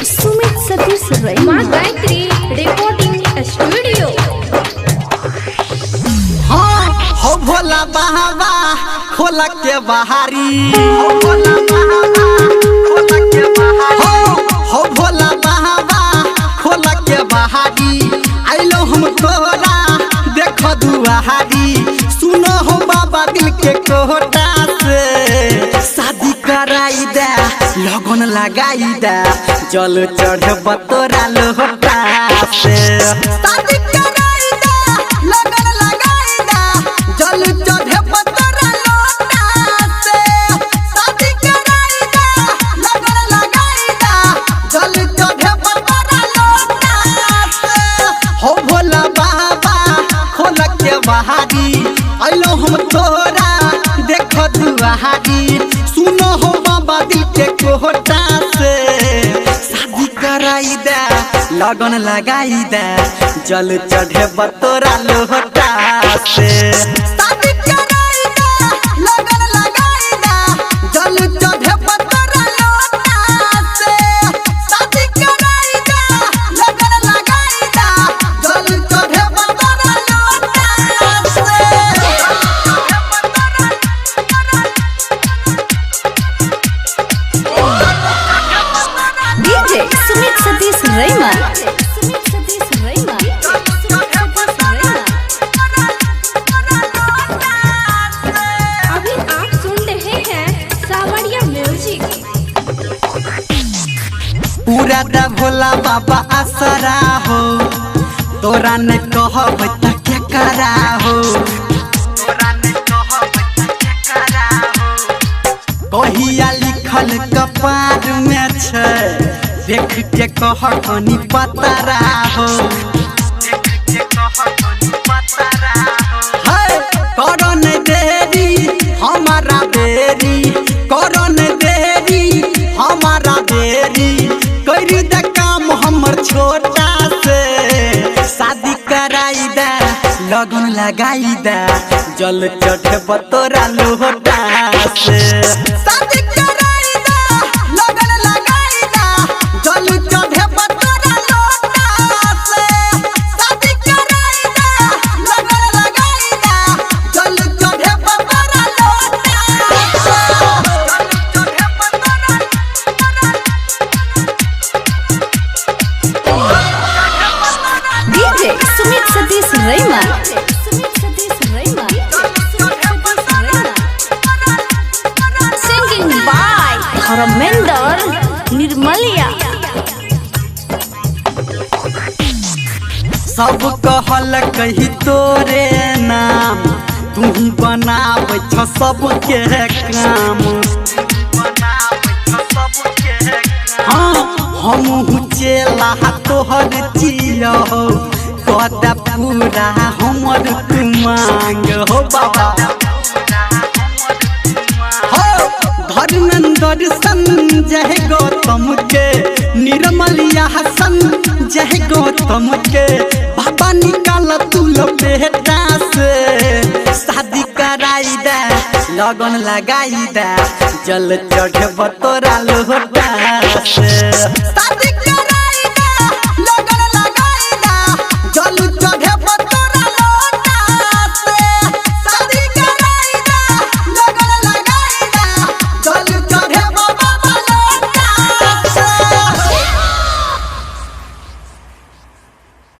सुमित सतीश मां Gayatri recording studio. हाँ हो भोला बाबा खोला के बहारी, हो भोला बाबा खोला के बहारी, हो भोला बाबा खोला के बहारी। आइलो हम तोरा देखो दुआरी, सुनो हो बाबा दिल के कोटा से शादी कराई दे, लगन लगाई दे, जल चढ़ब तोरा लोटा से। शादी कराई दे, लगन लगाई दे, जल चढ़ब तोरा लोटा से। शादी कराई दे, लगन लगाई दे, जल चढ़ब तोरा लोटा से। हो भोला बाबा खोल के बहारी, आइलो हम तोरा देखो दुआरी, सुनो हो बाबा दिल के कोटा से। शादी कराई दे, लगन लगाई दे, जल चढ़ब तोरा लोटा से। शादी कराई दे, लगन लगाई दे, जल चढ़ब तोरा लोटा से। शादी कराई दे, लगन लगाई दे, जल चढ़ब तोरा लोटा से। सुमित सतीश रैमा। अभी आप सुन रहे हैं सावरिया म्यूजिक। पूरा दा भोला बाबा आसरा हो, तोरा ने कहब त क्या करा हो, तोरा ने कहब त क्या करा हो। कहिया लिखल कपार में छै, देख के कह कनी पतरा हो, देख के कह कनी पतरा हो। है करो न देरी हमारा बेरी, करो न देरी हमारा बेरी, करी दे काम हमर छोटा से। शादी कराई दे, लगन लगाई दे, जल चढ़ब तोरा लोटा से। शादी कराई दे, लगन लगाई दे, जल चढ़ब तोरा लोटा से। शादी कराई दे, लगन लगाई दे, जल चढ़ब तोरा लोटा से। सुमित सतीश रैमा। Singing by Dharmendra Nirmaliya. सब कहल कही तोरे नाम, तू बनाब छ सबके काम। हाँ हम चेला तोहर चिया हो, कदा पूरा हमर तू मांग हो बाबा। हो धर्मेंद्र संजय गौतम के, निर्मलिया हसन जय गौतम के, बाबा निकाल तू बेटा से। शादी कराई दे, लगन लगाई दे, जल चढ़ब तोरा लोटा से। शादी